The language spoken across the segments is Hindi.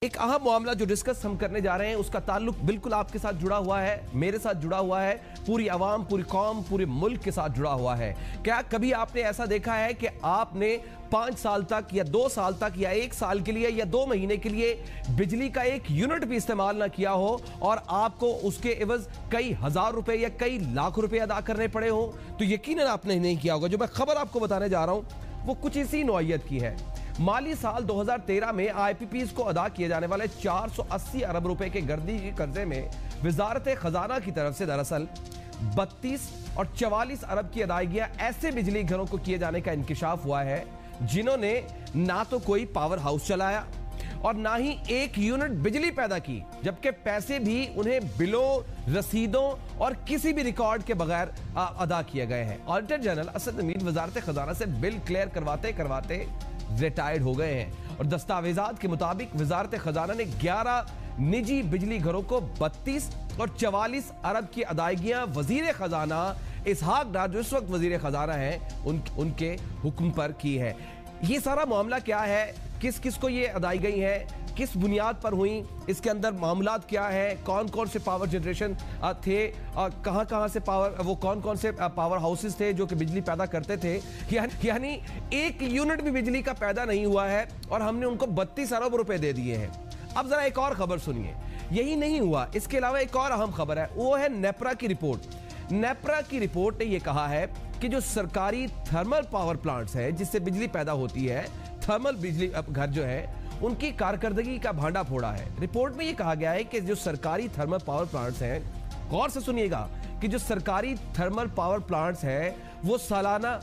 एक अहम मामला जो डिस्कस हम करने जा रहे हैं उसका ताल्लुक बिल्कुल आपके साथ जुड़ा हुआ है, मेरे साथ जुड़ा हुआ है, पूरी आवाम, पूरी कौम, पूरे मुल्क के साथ जुड़ा हुआ है। क्या कभी आपने ऐसा देखा है कि आपने 5 साल तक या 2 साल तक या 1 साल के लिए या 2 महीने के लिए बिजली का एक यूनिट भी इस्तेमाल ना किया हो और आपको उसके एवज कई हजार रुपए या कई लाख रुपए अदा करने पड़े हो? तो यकीनन आपने नहीं किया होगा। जो मैं खबर आपको बताने जा रहा हूं वो कुछ इसी नौइयत की है। माली साल 2013 में आईपीपीज को अदा किए जाने वाले 480 अरब रुपए के गर्दी के कर्जे में वजारत खजाना की तरफ से दरअसल 32 और 44 अरब की अदायगियां ऐसे बिजली घरों को किए जाने का इंकिशाफ हुआ है जिन्होंने ना तो कोई पावर हाउस चलाया और ना ही एक यूनिट बिजली पैदा की, जबकि पैसे भी उन्हें बिलों, रसीदों और किसी भी रिकॉर्ड के बगैर अदा किए गए हैं। ऑडिटर जनरल असद नमीद वजारत खजाना से बिल क्लियर करवाते करवाते रिटायर्ड हो गए हैं और दस्तावेजात के मुताबिक वजारत खजाना ने 11 निजी बिजली घरों को 32 और 44 अरब की अदायगियां वजीर खजाना इसहाक डार, जो इस वक्त वजीर खजाना हैं, उनके हुक्म पर की है। ये सारा मामला क्या है, किस किस को ये अदाई गई है, किस बुनियाद पर हुई, इसके अंदर मामलात क्या है, कौन कौन से पावर जनरेशन थे, कहां कहां से पावर, वो कौन कौन से पावर हाउसेस थे जो कि बिजली पैदा करते थे। यानी एक यूनिट भी बिजली का पैदा नहीं हुआ है और हमने उनको 32 अरब रुपए दे दिए हैं। अब जरा एक और खबर सुनिए। यही नहीं हुआ, इसके अलावा एक और अहम खबर है, वो है नेपरा की रिपोर्ट। नेपरा की रिपोर्ट ने यह कहा है कि जो सरकारी थर्मल पावर प्लांट्स है जिससे बिजली पैदा होती है, थर्मल बिजली घर जो है, उनकी कारकर्दगी का भांडा फोड़ा है। रिपोर्ट में यह कहा गया है कि जो सरकारी थर्मल पावर प्लांट्स हैं, गौर से सुनिएगा, कि जो सरकारी थर्मल पावर प्लांट्स हैं वो सालाना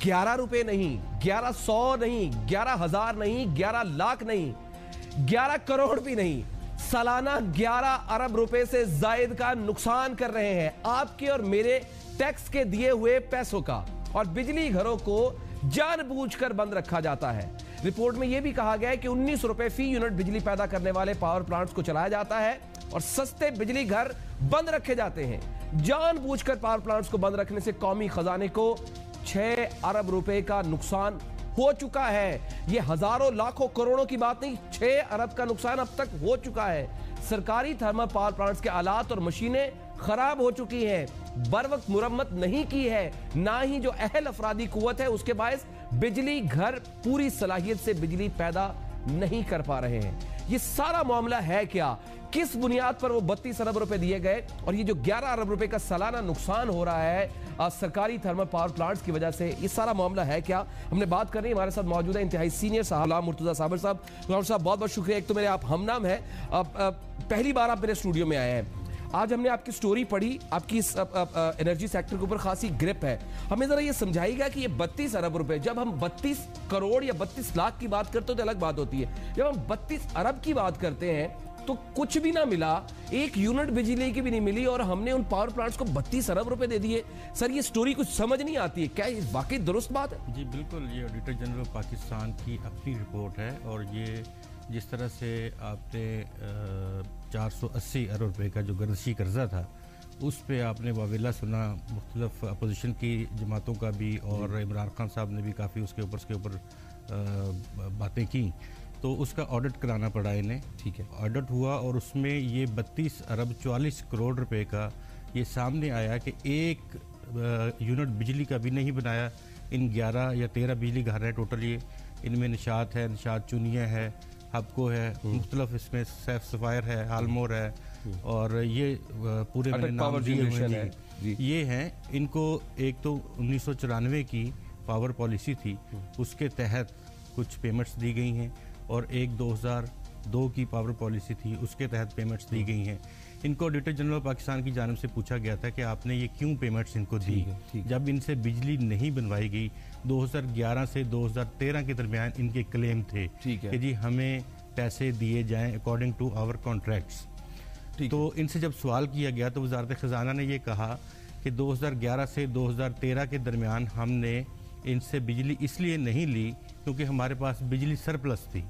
11 रुपए नहीं, 1100 नहीं, 11,000 नहीं, 11 लाख नहीं, 11 करोड़ भी नहीं, सालाना 11 अरब रुपए से जायद का नुकसान कर रहे हैं आपके और मेरे टैक्स के दिए हुए पैसों का। और बिजली घरों को जानबूझकर बंद रखा जाता है। रिपोर्ट में यह भी कहा गया है कि 19 रुपए फी यूनिट बिजली पैदा करने वाले पावर प्लांट्स को चलाया जाता है और सस्ते बिजली घर बंद रखे जाते हैं। जानबूझकर पावर प्लांट्स को बंद रखने से कौमी खजाने को 6 अरब रुपए का नुकसान हो चुका है। यह हजारों लाखों करोड़ों की बात नहीं, 6 अरब का नुकसान अब तक हो चुका है। सरकारी थर्मल पावर प्लांट्स के आलात और मशीनें खराब हो चुकी हैं, बर वक्त मुरम्मत नहीं की है, ना ही जो अहल अफरादी कुव्वत है उसके बायस बिजली घर पूरी सलाहियत से बिजली पैदा नहीं कर पा रहे हैं। ये सारा मामला है क्या, किस बुनियाद पर वो 32 अरब रुपए दिए गए और ये जो 11 अरब रुपए का सालाना नुकसान हो रहा है सरकारी थर्मल पावर प्लांट्स की वजह से, ये सारा मामला है क्या? हमने बात करनी, हमारे साथ मौजूद है इंतहाई सीनियर साहब मुर्तजा साबिर साहब। बहुत बहुत शुक्रिया, एक तो मेरे आप हमनाम है, पहली बार आप मेरे स्टूडियो में आए हैं। आज हमने आपकी स्टोरी पढ़ी, आपकी इस एनर्जी सेक्टर के ऊपर खासी ग्रिप है। हमें जरा ये समझाइएगा कि ये 32 अरब रुपए, जब हम 32 करोड़ या 32 लाख की बात करते हो तो अलग बात होती है, जब हम 32 अरब की बात करते हैं तो कुछ भी ना मिला, एक यूनिट बिजली की भी नहीं मिली और हमने उन पावर प्लांट्स को 32 अरब रुपए दे दिए। सर, ये स्टोरी कुछ समझ नहीं आती है, क्या ये वाकई दुरुस्त बात है? जी बिल्कुल, ये ऑडिटर जनरल पाकिस्तान की अपनी रिपोर्ट है और ये जिस तरह से आपने 480 अरब रुपए का जो गर्दशी कर्जा था उस पे आपने वाविला सुना, मुख्तलिफ अपोजिशन की जमातों का भी, और इमरान खान साहब ने भी काफ़ी उसके ऊपर बातें की, तो उसका ऑडिट कराना पड़ा इन्हें। ठीक है, ऑडिट हुआ और उसमें ये 32 अरब 44 करोड़ रुपए का ये सामने आया कि एक यूनिट बिजली का भी नहीं बनाया। इन 11 या 13 बिजली घर हैं टोटल, ये इनमें निशात है, निशात चुनिया है, हबको है, मुख्तलिफ इसमें सैफ सफायर है, हालमोर है, और ये पूरे मैंने नाम दिए हुए हैं। ये हैं, इनको एक तो 1994 की पावर पॉलिसी थी, उसके तहत कुछ पेमेंट्स दी गई हैं, और एक 2002 की पावर पॉलिसी थी, उसके तहत पेमेंट्स दी गई हैं। इनको ऑडिटर जनरल पाकिस्तान की जानिब से पूछा गया था कि आपने ये क्यों पेमेंट्स इनको दी, जब इनसे बिजली नहीं बनवाई गई। 2011 से 2013 के दरमियान इनके क्लेम थे कि जी हमें पैसे दिए जाएं अकॉर्डिंग टू आवर कॉन्ट्रैक्ट्स। तो इनसे जब सवाल किया गया तो वजारत खजाना ने ये कहा कि 2011 से 2013 के दरमियान हमने इनसे बिजली इसलिए नहीं ली क्योंकि हमारे पास बिजली सरप्लस थी,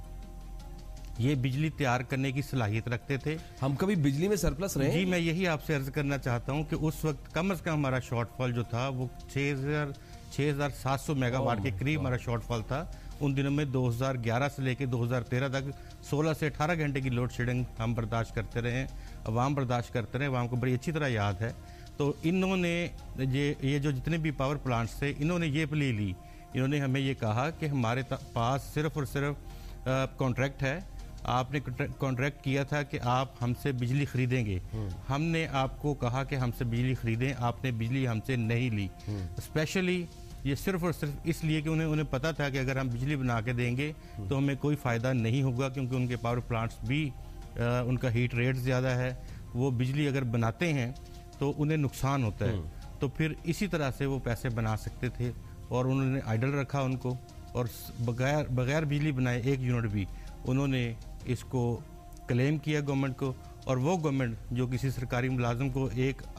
ये बिजली तैयार करने की सलाहियत रखते थे। हम कभी बिजली में सरप्लस रहे? जी, मैं यही आपसे अर्ज करना चाहता हूं कि उस वक्त कम से कम हमारा शॉर्टफॉल जो था वो 6,700 मेगावाट के करीब हमारा शॉर्टफॉल था, उन दिनों में 2011 से लेकर 2013 तक 16 से 18 घंटे की लोड शेडिंग हम बर्दाश्त करते रहे, अवाम बर्दाश्त करते रहे, अवाम को बड़ी अच्छी तरह याद है। तो इन्होंने ये जो जितने भी पावर प्लांट्स थे, इन्होंने ये प्ली ली, इन्होंने हमें ये कहा कि हमारे पास सिर्फ और सिर्फ कॉन्ट्रैक्ट है, आपने कॉन्ट्रैक्ट किया था कि आप हमसे बिजली खरीदेंगे, हमने आपको कहा कि हमसे बिजली खरीदें, आपने बिजली हमसे नहीं ली। स्पेशली ये सिर्फ और सिर्फ इसलिए कि उन्हें पता था कि अगर हम बिजली बना के देंगे तो हमें कोई फ़ायदा नहीं होगा, क्योंकि उनके पावर प्लांट्स भी उनका हीट रेट ज़्यादा है, वो बिजली अगर बनाते हैं तो उन्हें नुकसान होता है। तो फिर इसी तरह से वो पैसे बना सकते थे और उन्होंने आइडल रखा उनको, और बगैर बिजली बनाए एक यूनिट भी उन्होंने इसको क्लेम किया गवर्नमेंट को। और वो गवर्नमेंट जो किसी सरकारी मुलाजिम को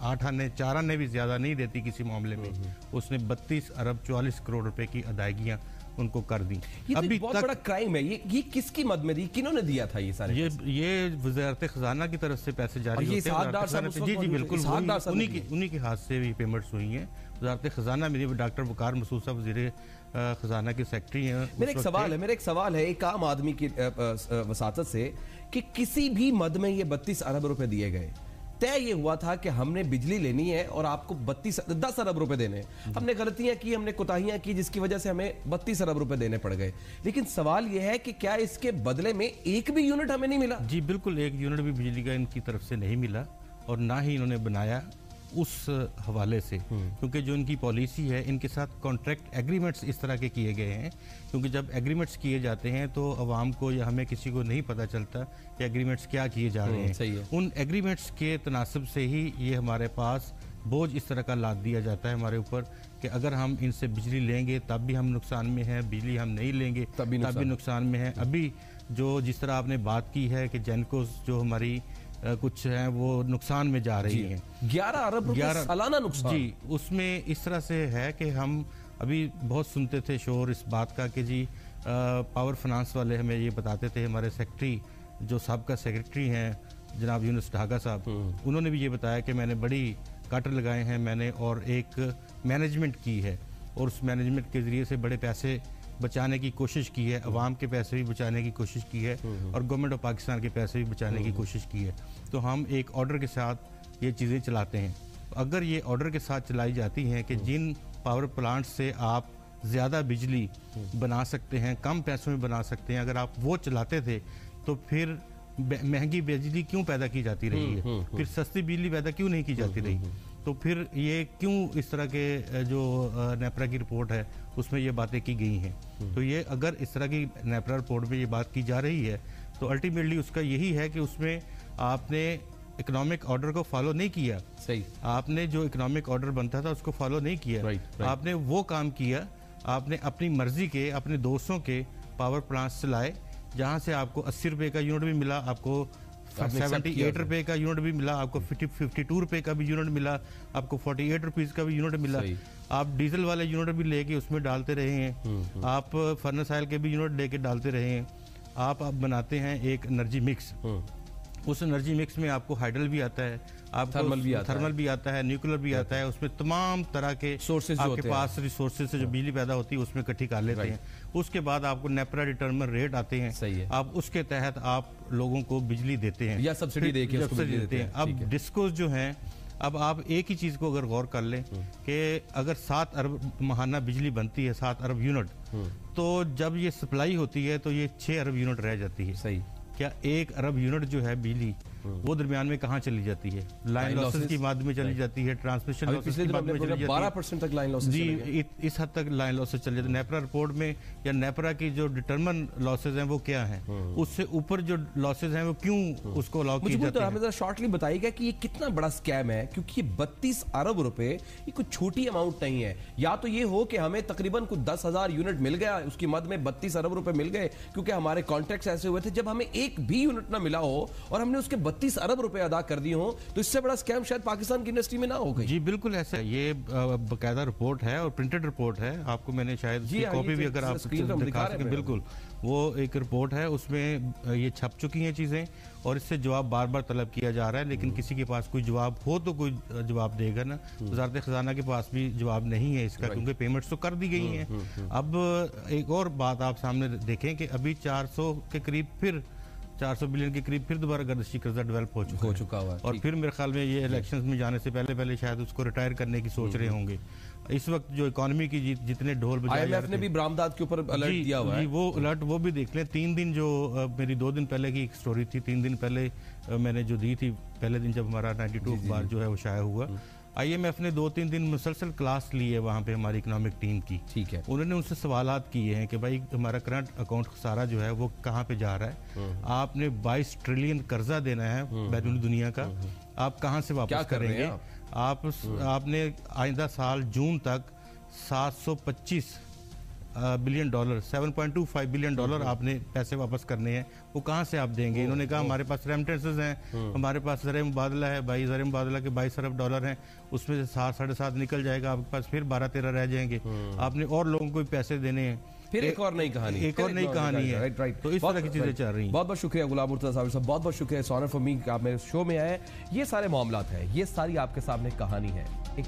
8 आने 4 आने भी ज़्यादा नहीं देती किसी मामले में, उसने 32 अरब 44 करोड़ रुपए की अदायगियाँ उनको कर दी। ये अभी बहुत बड़ा क्राइम है। ये किसकी मद में दी, किन्होंने दिया था ये सारे? ये वज़ारत खजाना की तरफ से पैसे जारी होते हैं। जी बिल्कुल, उन्हीं के हाथ से भी पेमेंट्स हुई हैं। वज़ारत खजाना में डॉक्टर वकार मसूद साहब वज़ीर खजाना के सेक्रेटरी हैं। मेरा एक सवाल है एक आम आदमी की वसातत से कि किसी भी मद में ये 32 अरब रुपए दिए गए, तय ये हुआ था कि हमने बिजली लेनी है और आपको 10 अरब रुपए देने। हमने गलतियां की, हमने कोताहियां की, जिसकी वजह से हमें 32 अरब रुपए देने पड़ गए। लेकिन सवाल यह है कि क्या इसके बदले में एक भी यूनिट हमें नहीं मिला? जी बिल्कुल, एक यूनिट भी बिजली का इनकी तरफ से नहीं मिला, और ना ही इन्होंने बनाया उस हवाले से, क्योंकि जो इनकी पॉलिसी है, इनके साथ कॉन्ट्रैक्ट एग्रीमेंट्स इस तरह के किए गए हैं, क्योंकि जब एग्रीमेंट्स किए जाते हैं तो अवाम को या हमें किसी को नहीं पता चलता कि एग्रीमेंट्स क्या किए जा रहे हैं। सही है। उन एग्रीमेंट्स के तनासब से ही ये हमारे पास बोझ इस तरह का लाद दिया जाता है हमारे ऊपर कि अगर हम इनसे बिजली लेंगे तब भी हम नुकसान में हैं, बिजली हम नहीं लेंगे तब भी नुकसान में है। अभी जो जिस तरह आपने बात की है कि जेनकोस जो हमारी कुछ हैं वो नुकसान में जा रही हैं, 11 अरब रुपए सालाना नुकसान। जी, उसमें इस तरह से है कि हम अभी बहुत सुनते थे शोर इस बात का कि जी पावर फाइनेंस वाले हमें ये बताते थे, हमारे सेक्रेटरी जो साहब सेक्रेटरी हैं जनाब यूनुस ढागा साहब, उन्होंने भी ये बताया कि मैंने बड़ी काटर लगाए हैं मैंने, और एक मैनेजमेंट की है, और उस मैनेजमेंट के ज़रिए से बड़े पैसे बचाने की कोशिश की है, अवाम के पैसे भी बचाने की कोशिश की है, और गवर्नमेंट ऑफ पाकिस्तान के पैसे भी बचाने की कोशिश की है। तो हम एक ऑर्डर के साथ ये चीज़ें चलाते हैं। अगर ये ऑर्डर के साथ चलाई जाती हैं कि जिन पावर प्लांट से आप ज़्यादा बिजली बना सकते हैं, कम पैसों में बना सकते हैं, अगर आप वो चलाते थे तो फिर महंगी बिजली क्यों पैदा की जाती रही है, फिर सस्ती बिजली पैदा क्यों नहीं की जाती रही, तो फिर ये क्यों इस तरह के जो नेपरा की रिपोर्ट है उसमें ये बातें की गई हैं। तो ये अगर इस तरह की नेपरा रिपोर्ट में ये बात की जा रही है तो अल्टीमेटली उसका यही है कि उसमें आपने इकोनॉमिक ऑर्डर को फॉलो नहीं किया। सही, आपने जो इकोनॉमिक ऑर्डर बनता था उसको फॉलो नहीं किया। आपने वो काम किया, आपने अपनी मर्जी के अपने दोस्तों के पावर प्लांट्स चलाए, जहाँ से आपको 80 रुपये का यूनिट भी मिला, आपको 78 रुपये का यूनिट भी मिला, आपको 52 रुपये का भी यूनिट मिला, आपको 48 रुपीज़ का भी यूनिट मिला। आप डीजल वाले यूनिट भी लेके उसमें डालते रहे हैं, आप फर्नेस ऑयल के भी यूनिट लेके डालते रहे हैं। आप बनाते हैं एक एनर्जी मिक्स, उस एनर्जी मिक्स में आपको हाइडल भी आता है, आपको थर्मल भी आता है, न्यूक्लियर भी आता है, उसमें तमाम तरह के सोर्सेज आपके पास रिसोर्सेज से जो बिजली पैदा होती है उसमें इकट्ठी कर लेते हैं। उसके बाद आपको नेपरा डिटरमिन रेट आते हैं, आप उसके तहत आप लोगों को बिजली देते हैं या सब्सिडी देते हैं। अब डिस्कोस जो हैं, अब आप एक ही चीज़ को अगर गौर कर लें कि अगर 7 अरब माहाना बिजली बनती है, 7 अरब यूनिट, तो जब ये सप्लाई होती है तो ये 6 अरब यूनिट रह जाती है। सही, क्या 1 अरब यूनिट जो है बिजली वो दरमियान में कहाँ चली जाती है? लाइन लॉसेस की माध्यम में चली जाती है, ट्रांसमिशन लॉसेस की माध्यम में चली जाती है। 12% तक लाइन लॉसेस, जी इस हद तक लाइन लॉसेस चले जाते हैं। नेपरा रिपोर्ट में या नेपरा की जो डिटरमिन लॉसेस हैं वो क्या हैं, उससे ऊपर जो लॉसेस हैं वो क्यों उसको अलाउ किए जाते हैं? मुझे शॉर्टली बताइएगा कि ये कितना बड़ा स्कैम है, क्योंकि 32 अरब रुपए ये कुछ छोटी अमाउंट नहीं है। या तो ये हो कि हमें तकरीबन कुछ 10,000 यूनिट मिल गया, उसकी मद में 32 अरब रुपए मिल गए, क्योंकि हमारे कॉन्ट्रैक्ट्स ऐसे हुए थे, जब हमें एक भी यूनिट ना मिला हो और हमने उसके 32 अरब रुपए अदा कर दिए हो, तो इससे बड़ा स्कैम शायद पाकिस्तान की इंडस्ट्री में ना हो गई। जी बिल्कुल ऐसा है, ये बकायदा रिपोर्ट है और प्रिंटेड रिपोर्ट है। आपको मैंने शायद कॉपी भी अगर आप दिखा सकें, बिल्कुल वो एक रिपोर्ट है, उसमें ये छप चुकी हैं चीज़ें और इससे जवाब बार बार तलब किया जा रहा है, लेकिन किसी के पास कोई जवाब हो तो कोई जवाब देगा ना। वज़ारत ख़जाना के पास भी जवाब नहीं है इसका, क्योंकि पेमेंट्स तो कर दी गई हैं। अब एक और बात आप सामने देखें कि अभी 400 के करीब, फिर 400 बिलियन के करीब फिर दोबारा गर्दिशी कर्जा डेवलप हो चुका हुआ है। और फिर मेरे ख्याल में ये इलेक्शंस में जाने से पहले शायद उसको रिटायर करने की सोच रहे होंगे। इस वक्त जो इकोनॉमी की जितने ढोल बजाए जा रहे थे, ने भी बरामदात के ऊपर अलर्ट दिया हुआ है। वो अलर्ट वो भी देख लें। 3 दिन जो मेरी 2 दिन पहले की एक स्टोरी थी, 3 दिन पहले मैंने जो दी थी, पहले दिन जब हमारा 92 अखबार जो है वो शाया हुआ, IMF ने 2-3 दिन मुसलसल क्लास ली है वहाँ पे हमारी इकोनॉमिक टीम की। ठीक है, उन्होंने उनसे सवालात किए हैं कि भाई हमारा करंट अकाउंट खसारा जो है वो कहाँ पे जा रहा है, आपने 22 ट्रिलियन कर्जा देना है बैरून दुनिया का, आप कहाँ से वापस करेंगे? आपने आइंदा साल जून तक 725 बिलियन डॉलर, 7.25 बिलियन डॉलर आपने पैसे वापस करने हैं, वो कहाँ से आप देंगे? इन्होंने कहा हमारे पास रेमिटेंसेस हैं, हमारे पास ज़र मुबादला है, ज़र मुबादला के 22 अरब डॉलर हैं, उसमें से 7-7.5 निकल जाएगा, आपके पास फिर 12-13 रह जाएंगे, आपने और लोगों को पैसे देने हैं, फिर एक और नई कहानी है। राइट। तो इस तरह की चीजें चल रही हैं। बहुत बहुत शुक्रिया गुलाम मुर्तज़ा साहब, बहुत बहुत शुक्रिया, इट्स ऑनर फॉर मी कि आप मेरे शो में आए। ये सारे मामलात हैं, ये सारी आपके सामने कहानी है, एक